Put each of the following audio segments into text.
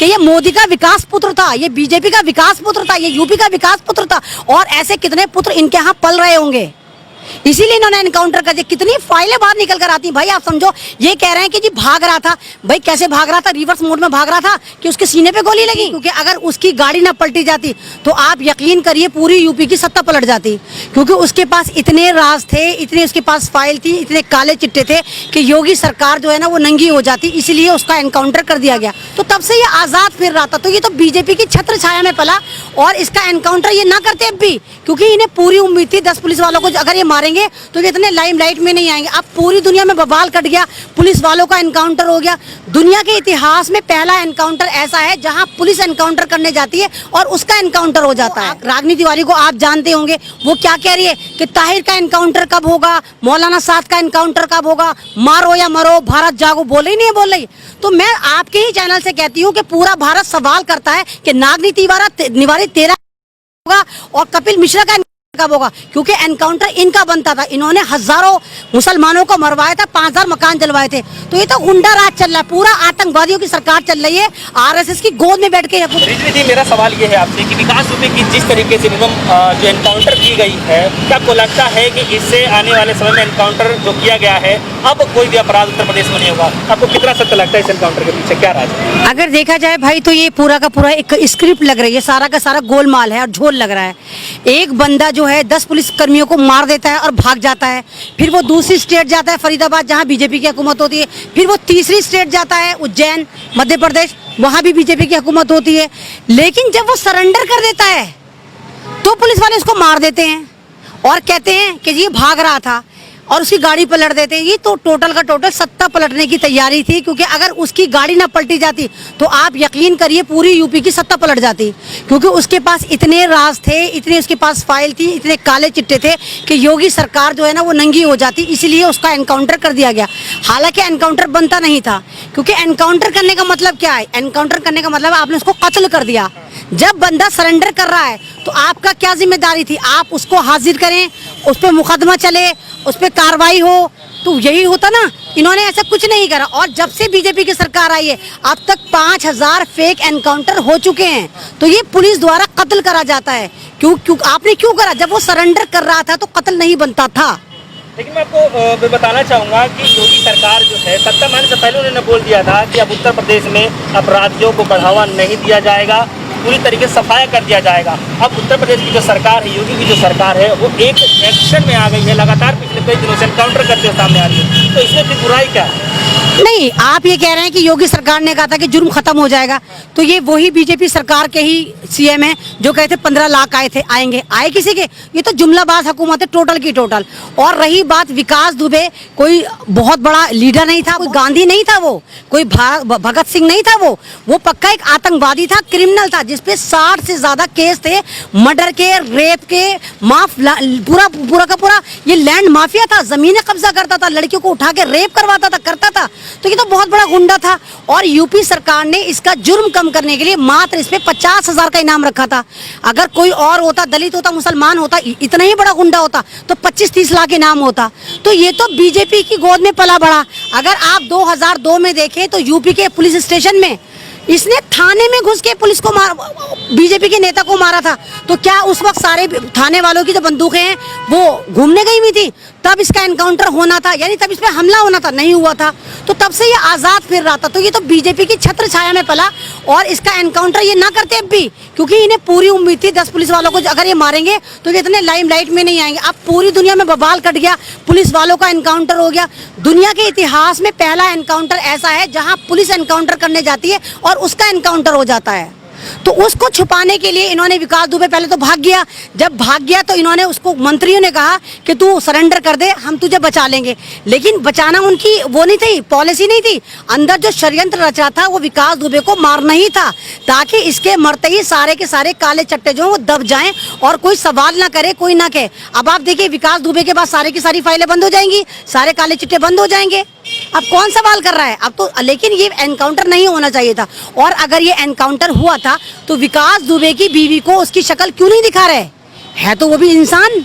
कि ये मोदी का विकास पुत्र था, ये बीजेपी का विकास पुत्र था, ये यूपी का विकास पुत्र था, और ऐसे कितने पुत्र इनके यहाँ पल रहे होंगे, इसीलिए इन्होंने एनकाउंटर कर दिया। कितनी फाइलें बाहर निकल कर आती हैं भाई, आप समझो। ये कह रहे हैं कि जी भाग रहा था, भाई कैसे भाग रहा था? रिवर्स मोड में भाग रहा था कि उसके सीने पे गोली लगी, क्योंकि अगर उसकी गाड़ी ना पलटी जाती तो आप यकीन करिए पूरी यूपी की सत्ता पलट जाती, क्योंकि उसके पास इतने राज थे, इतने उसके पास फाइल थी, इतने काले चिट्टे थे कि योगी सरकार जो है ना वो नंगी हो जाती, इसलिए उसका एनकाउंटर कर दिया गया। तो तब से ये आजाद फिर रहा था। तो ये तो बीजेपी की छत्र छाया में पला, और इसका एनकाउंटर ये ना करते अब भी, क्योंकि इन्हें पूरी उम्मीद थी 10 पुलिस वालों को अगर ये मारेंगे तो ये इतने लाइमलाइट में नहीं आएंगे। अब पूरी दुनिया में बवाल कट गया, पुलिस वालों का एनकाउंटर हो गया। दुनिया के इतिहास में पहला एनकाउंटर ऐसा है जहां पुलिस एनकाउंटर करने जाती है और उसका एनकाउंटर हो जाता है। रागनी तिवारी को आप जानते होंगे, वो क्या कह रही है कि ताहिर का एनकाउंटर कब होगा, मौलाना साद का एनकाउंटर कब होगा, मारो या मरो, भारत जागो, बोल ही नहीं है, बोल रही। तो मैं आपके ही चैनल से कहती हूँ कि पूरा भारत सवाल करता है कि नागनी तिवारी तेरा होगा और कपिल मिश्रा का कब होगा, क्योंकि एनकाउंटर इनका बनता था। इन्होंने हजारों मुसलमानों को मरवाया था, 5000 मकान जलवाए थे। तो ये तो गुंडा राज चल रहा है, पूरा आतंकवादियों की सरकार चल रही है, आरएसएस की गोद में बैठ के। रिजवी, मेरा सवाल ये है आपसे कि विकास दुबे की जिस तरीके से जो एनकाउंटर की गई है, क्या आपको लगता है कि इससे आने वाले समय में एनकाउंटर जो किया गया है अब कोई भी अपराध उत्तर प्रदेश में नहीं होगा? आपको कितना सत्य लगता है इस एनकाउंटर के पीछे क्या राज है? अगर देखा जाए भाई तो ये पूरा का पूरा एक स्क्रिप्ट लग रही है, सारा का सारा गोलमाल है और झोल लग रहा है। एक बंदा जो है 10 पुलिस कर्मियों को मार देता है और भाग जाता है, फिर वो दूसरी स्टेट जाता है फरीदाबाद जहां बीजेपी की हुकूमत होती है, फिर वो तीसरी स्टेट जाता है उज्जैन मध्य प्रदेश, वहां भी बीजेपी की हुकूमत होती है। लेकिन जब वो सरेंडर कर देता है तो पुलिस वाले उसको मार देते हैं और कहते हैं कि ये भाग रहा था, और उसकी गाड़ी पलट देते हैं। ये तो टोटल का टोटल सत्ता पलटने की तैयारी थी, क्योंकि अगर उसकी गाड़ी ना पलटी जाती तो आप यकीन करिए पूरी यूपी की सत्ता पलट जाती, क्योंकि उसके पास इतने राज थे, इतने उसके पास फाइल थी, इतने काले चिट्टे थे कि योगी सरकार जो है ना वो नंगी हो जाती, इसलिए उसका एनकाउंटर कर दिया गया। हालांकि एनकाउंटर बनता नहीं था, क्योंकि एनकाउंटर करने का मतलब क्या है? एनकाउंटर करने का मतलब आपने उसको कत्ल कर दिया। जब बंदा सरेंडर कर रहा है तो आपका क्या जिम्मेदारी थी? आप उसको हाजिर करें, उस पर मुकदमा चले, उस पर कार्रवाई हो, तो यही होता ना। इन्होंने ऐसा कुछ नहीं करा, और जब से बीजेपी की सरकार आई है अब तक 5000 फेक एनकाउंटर हो चुके हैं। तो ये पुलिस द्वारा कत्ल करा जाता है। क्यों आपने क्यों करा? जब वो सरेंडर कर रहा था तो कत्ल नहीं बनता था। लेकिन मैं आपको बताना चाहूँगा कि योगी सरकार जो है सत्ता में आने से पहले उन्होंने बोल दिया था कि अब उत्तर प्रदेश में अपराधियों को बढ़ावा नहीं दिया जाएगा, पूरी तरीके से सफाया कर दिया जाएगा। अब उत्तर प्रदेश की जो सरकार है, योगी की जो सरकार है, वो एक एक्शन में आ गई है, लगातार पिछले कई दिनों से एनकाउंटर करते हुए सामने आ रही है। तो इसमें फिर बुराई क्या है? नहीं, आप ये कह रहे हैं कि योगी सरकार ने कहा था कि जुर्म खत्म हो जाएगा, तो ये वही बीजेपी सरकार के ही सीएम है जो कहते 15 लाख आएंगे। आए किसी के? ये तो जुमलाबाज हुकूमत है टोटल की टोटल। और रही बात विकास दुबे, कोई बहुत बड़ा लीडर नहीं था, कोई गांधी नहीं था, वो कोई भगत सिंह नहीं था, वो पक्का एक आतंकवादी था, क्रिमिनल था, जिसपे 60 से ज्यादा केस थे, मर्डर के, रेप के, पूरा का पूरा ये लैंड माफिया था, जमीनें कब्जा करता था, लड़कियों को उठा के रेप करवाता था। तो ये तो बहुत बड़ा गुंडा था, और यूपी सरकार ने इसका जुर्म कम करने के लिए मात्र इस पे 50,000 का इनाम रखा था। अगर कोई और होता, दलित होता, मुसलमान होता, इतना ही बड़ा गुंडा होता तो 25-30 लाख इनाम होता। तो ये तो बीजेपी की गोद में पला बड़ा। अगर आप 2002 में देखें तो यूपी के पुलिस स्टेशन में इसने थाने में घुस के पुलिस को बीजेपी के नेता को मारा था। तो क्या उस वक्त सारे थाने वालों की जो बंदूकें हैं वो घूमने गई हुई थी? तब इसका एनकाउंटर होना था, यानी तब इस पे हमला होना था, नहीं हुआ था। तो तब से ये आजाद फिर रहा था। तो ये तो बीजेपी की छत्र छाया में पला, और इसका एनकाउंटर ये ना करते अब भी, क्योंकि इन्हें पूरी उम्मीद थी 10 पुलिस वालों को अगर ये मारेंगे तो ये इतने लाइमलाइट में नहीं आएंगे। अब पूरी दुनिया में बवाल कट गया, पुलिस वालों का एनकाउंटर हो गया। दुनिया के इतिहास में पहला एनकाउंटर ऐसा है जहां पुलिस एनकाउंटर करने जाती है और उसका एनकाउंटर हो जाता है। तो उसको छुपाने के लिए इन्होंने विकास दुबे पहले तो भाग गया। जब भाग गया तो इन्होंने उसको, मंत्रियों ने कहा कि तू सरेंडर कर दे, हम तुझे बचा लेंगे। लेकिन बचाना उनकी वो नहीं थी, पॉलिसी नहीं थी। अंदर जो षड्यंत्र रचा था वो विकास दुबे को मारना ही था, ताकि इसके मरते ही सारे के सारे काले चट्टे जो वो दब जाएं और कोई सवाल ना करे, कोई ना कहे। अब आप देखिए विकास दुबे के बाद सारी की सारी फाइलें बंद हो जाएंगी, सारे काले चिट्टे बंद हो जाएंगे। अब कौन सवाल कर रहा है? अब तो, लेकिन ये एनकाउंटर नहीं होना चाहिए था। और अगर ये एनकाउंटर हुआ था तो विकास दुबे की बीवी को उसकी शक्ल क्यों नहीं दिखा रहे है? तो वो भी इंसान,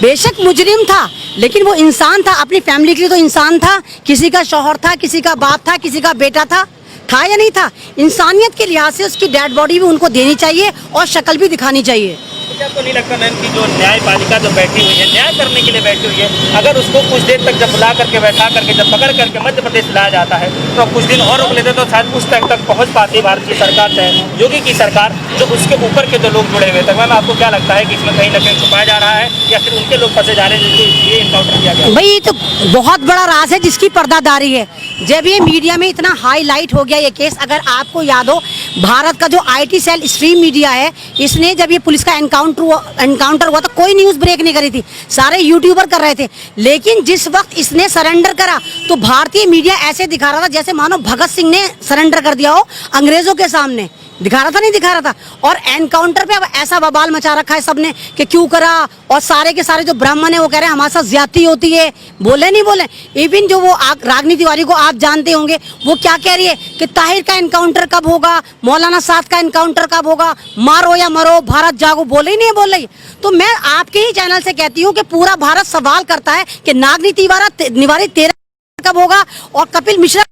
बेशक मुजरिम था लेकिन वो इंसान था, अपनी फैमिली के लिए तो इंसान था। किसी का शौहर था, किसी का बाप था, किसी का बेटा था, था या नहीं था? इंसानियत के लिहाज से उसकी डेड बॉडी भी उनको देनी चाहिए और शक्ल भी दिखानी चाहिए। तो क्या आपको नहीं लगता मैम कि जो न्यायपालिका जो बैठी हुई है, न्याय करने के लिए बैठी हुई है, अगर उसको कुछ देर तक जब बुला करके बैठा करके जब पकड़ करके मध्य प्रदेश लाया जाता है तो कुछ दिन और रोक लेते तो शायद उस तक पहुंच पाती भारतीय सरकार चाहे योगी की सरकार, जो उसके ऊपर के जो लोग जुड़े हुए थे। मैम आपको क्या लगता है कि इसमें कहीं ना कहीं छुपाया जा रहा है या फिर उनके लोग फंसे जा रहे हैं जिनको ये इनकाउंटर किया गया? भाई ये तो बहुत बड़ा राज है जिसकी पर्दादारी है। जब ये मीडिया में इतना हाईलाइट हो गया ये केस, अगर आपको याद हो, भारत का जो IT सेल स्ट्रीम मीडिया है, इसने जब ये पुलिस का एनकाउंटर हुआ तो कोई न्यूज़ ब्रेक नहीं करी थी, सारे यूट्यूबर कर रहे थे। लेकिन जिस वक्त इसने सरेंडर करा तो भारतीय मीडिया ऐसे दिखा रहा था जैसे मानो भगत सिंह ने सरेंडर कर दिया हो अंग्रेजों के सामने। दिखा रहा था, नहीं दिखा रहा था। और एनकाउंटर पे अब ऐसा बवाल मचा रखा है सबने कि क्यों करा, और सारे के सारे जो ब्राह्मण है वो कह रहे हैं हमारे साथ ज्यादती होती है। बोले नहीं बोले, इवन जो वो रागनी तिवारी को आप जानते होंगे, वो क्या कह रही है कि ताहिर का एनकाउंटर कब होगा, मौलाना साद का एनकाउंटर कब होगा, मारो या मरो, भारत जागो। बोले ही नहीं बोल रही। तो मैं आपके ही चैनल से कहती हूँ कि पूरा भारत सवाल करता है कि नागनी तिवारी तेरा कब होगा और कपिल मिश्रा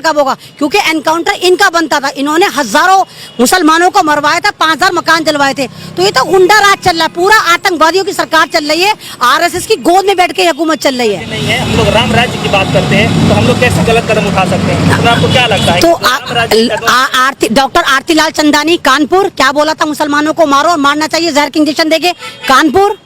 कब होगा, क्योंकि एनकाउंटर इनका बनता था। इन्होंने हजारों मुसलमानों को मरवाया था, 5000 मकान जलवाए थे। तो ये तो गुंडा राज चल रहा है, पूरा आतंकवादियों की सरकार चल रही है, RSS की गोद में बैठ के हुकूमत चल रही है। नहीं है, हम लोग राम राज्य की बात करते हैं तो हम लोग कैसे गलत कदम उठा सकते हैं? तो आपको क्या लगता है? तो डॉक्टर आरती लाल चंदानी कानपुर क्या बोला था, मुसलमानों को मारो और मारना चाहिए, जहर के इंजेक्शन देके। कानपुर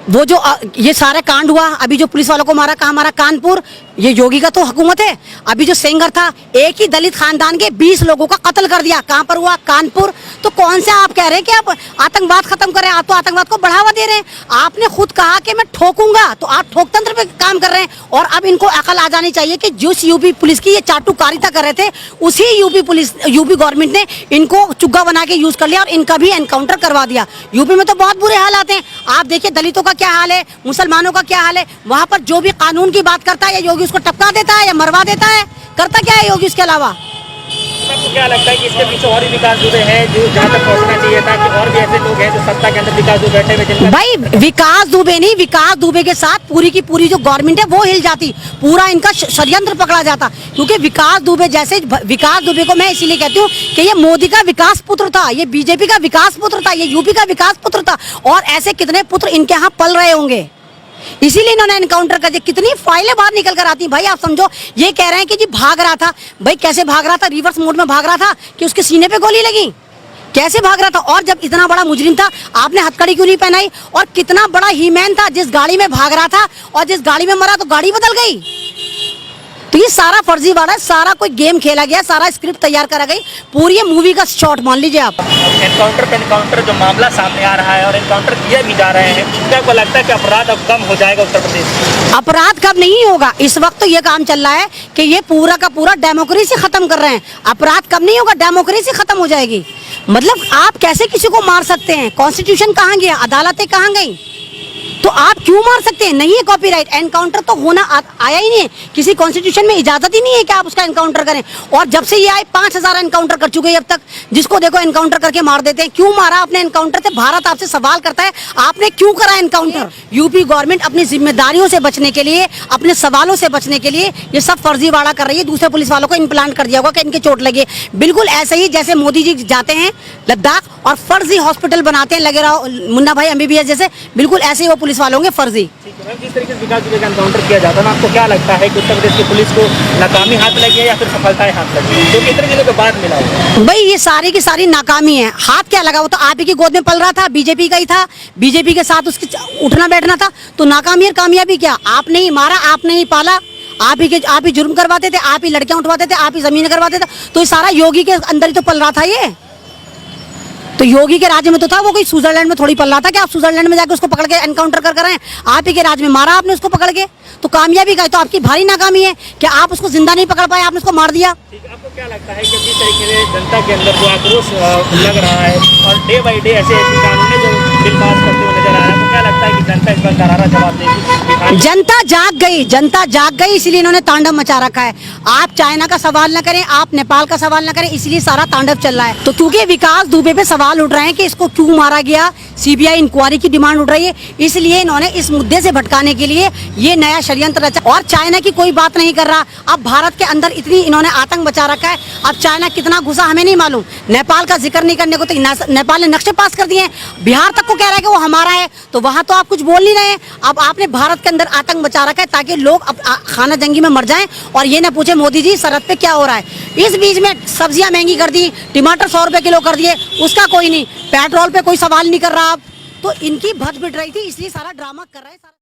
वो जो ये सारा कांड हुआ, अभी जो पुलिस वालों को मारा, कहाँ मारा? कानपुर। ये योगी का तो हुकूमत है। अभी जो सेंगर था, एक ही दलित खानदान के 20 लोगों का कत्ल कर दिया, कहाँ पर हुआ? कानपुर। तो कौन से आप कह रहे हैं कि आप आतंकवाद खत्म करें? आप तो आतंकवाद को बढ़ावा दे रहे हैं। आपने खुद कहा कि मैं ठोकूंगा, तो आप ठोकतंत्र पे काम कर रहे हैं। और अब इनको अकल आ जानी चाहिए कि जिस यूपी पुलिस की ये चाटुकारिता कर रहे थे, उसी यूपी गवर्नमेंट ने इनको चुग्गा बना के यूज कर लिया और इनका भी एनकाउंटर करवा दिया। यूपी में तो बहुत बुरे हालात हैं। आप देखिए दलितों का क्या हाल है, मुसलमानों का क्या हाल है। वहां पर जो भी कानून की बात करता है, या योगी उसको टपका देता है या मरवा देता है। करता क्या है योगी इसके अलावा? आपको क्या लगता है कि इसके पीछे और भी विकास दुबे हैं जो जहाँ तक पहुँचना चाहिए था, कि और भी ऐसे लोग हैं जो सत्ता के अंदर विकास दुबे बैठे हुए जिनका? भाई विकास दुबे नहीं, विकास दुबे के साथ पूरी की पूरी जो गवर्नमेंट है वो हिल जाती, पूरा इनका षड्यंत्र पकड़ा जाता। क्योंकि विकास दुबे को मैं इसीलिए कहती हूँ कि ये मोदी का विकास पुत्र था, ये बीजेपी का विकास पुत्र था, ये यूपी का विकास पुत्र था, और ऐसे कितने पुत्र इनके यहाँ पल रहे होंगे। इसीलिए इन्होंने एनकाउंटर कर दिया। कितनी फाइलें बाहर निकल कर आती भाई। आप समझो, ये कह रहे हैं कि जी भाग रहा था। भाई कैसे भाग रहा था? रिवर्स मोड में भाग रहा था कि उसके सीने पे गोली लगी? कैसे भाग रहा था? और जब इतना बड़ा मुजरिम था, आपने हथकड़ी क्यों नहीं पहनाई? और कितना बड़ा हीमैन था, जिस गाड़ी में भाग रहा था और जिस गाड़ी में मरा तो गाड़ी बदल गई। तो ये सारा फर्जीवाड़ा है, सारा कोई गेम खेला गया, सारा स्क्रिप्ट तैयार करा गई, पूरी मूवी का शॉट मान लीजिए आप। एनकाउंटर जो मामला सामने आ रहा है और एनकाउंटर किए भी जा रहे हैं, क्या आपको लगता है कि अपराध अब कम हो जाएगा उत्तर प्रदेश? अपराध कब नहीं होगा? इस वक्त तो ये काम चल रहा है कि ये पूरा का पूरा डेमोक्रेसी खत्म कर रहे हैं। अपराध कब नहीं होगा? डेमोक्रेसी खत्म हो जाएगी। मतलब आप कैसे किसी को मार सकते हैं? कॉन्स्टिट्यूशन कहाँ गया? अदालतें कहाँ गई? तो आप क्यों मार सकते हैं? नहीं है कॉपीराइट। एनकाउंटर तो होना आया ही नहीं है, किसी कॉन्स्टिट्यूशन में इजाजत ही नहीं है कि आप उसका एनकाउंटर करें। और जब से ये आए 5000 एनकाउंटर कर चुके हैं अब तक, जिसको देखो एनकाउंटर करके मार देते हैं। क्यों मारा आपने एनकाउंटर से? भारत आपसे सवाल करता है, आपने क्यों करा एनकाउंटर? यूपी गवर्नमेंट अपनी जिम्मेदारियों से बचने के लिए, अपने सवालों से बचने के लिए ये सब फर्जीवाड़ा कर रही है। दूसरे पुलिस वालों को इम्प्लांट कर दिया होगा कि इनके चोट लगे। बिल्कुल ऐसे ही जैसे मोदी जी जाते हैं लद्दाख और फर्जी हॉस्पिटल बनाते हैं, लगे रहो मुन्ना भाई MBBS जैसे, बिल्कुल ऐसे ही वो पुलिस वाले होंगे फर्जी। जिस तरीके से विकास दुबे का एनकाउंटर किया जाता है, आपको क्या लगता है कि उत्तर प्रदेश की पुलिस को नाकामी हाथ लगी है या फिर सफलताएं हाथ लगी है, जो कितने दिनों के बाद मिला हुआ? भाई ये सारी की सारी नाकामी है। हाथ क्या लगा? वो तो आप ही की गोद में पल रहा था, बीजेपी का ही था, बीजेपी के साथ उसकी उठना बैठना था। तो नाकामी और कामयाबी क्या? आपने ही मारा, आपने ही पाला, आप ही जुर्म करवाते थे, आप ही लड़कियां उठवाते थे, आप ही जमीन करवाते थे। तो ये सारा योगी के अंदर ही तो पल रहा था। ये तो योगी के राज्य में तो था, वो कोई स्विट्जरलैंड में थोड़ी पल रहा था कि आप स्विट्जरलैंड में जाकर उसको पकड़ के एनकाउंटर कर रहे हैं। आप ही के राज्य में मारा आपने उसको पकड़ के। तो कामयाबी का है, तो आपकी भारी नाकामी है कि आप उसको जिंदा नहीं पकड़ पाए, आपने उसको मार दिया। आपको क्या लगता है कि जिस तरीके से जनता के अंदर जो आक्रोश लग रहा है और डे बाई डे ऐसे कानून जो बिल पास करते हुए नजर आ रहा है, आपको क्या लगता है कि जनता इस पर करारा जवाब देगी? जनता जाग गई, इसलिए इन्होंने तांडव मचा रखा है। आप चाइना का सवाल न करें, आप नेपाल का सवाल न करें, इसलिए सारा तांडव चल रहा है। तो क्योंकि विकास दुबे पे सवाल उठ रहे हैं कि इसको क्यों मारा गया, सीबीआई इंक्वायरी की डिमांड उठ रही है। इसलिए इन्होंने इस मुद्दे से भटकाने के लिए ये नया षड्यंत्र रचा। और चाइना की कोई बात नहीं कर रहा। अब भारत के अंदर इतनी इन्होंने आतंक बचा रखा है, अब चाइना कितना घुसा हमें नहीं मालूम। नेपाल का जिक्र नहीं करने को तो नेपाल ने नक्शे पास कर दिए हैं, बिहार तक को कह रहा है कि वो हमारा है, तो वहां तो आप कुछ बोल नहीं रहे हैं। अब आपने भारत के अंदर आतंक बचा रखा है ताकि लोग अब खाना जंगी में मर जाएं और ये ना पूछे मोदी जी सरहद पे क्या हो रहा है। इस बीच में सब्जियां महंगी कर दी, टमाटर 100 रुपए किलो कर दिए, उसका कोई नहीं, पेट्रोल पे कोई सवाल नहीं कर रहा। अब तो इनकी भज बिट रही थी, इसलिए सारा ड्रामा कर रहा है।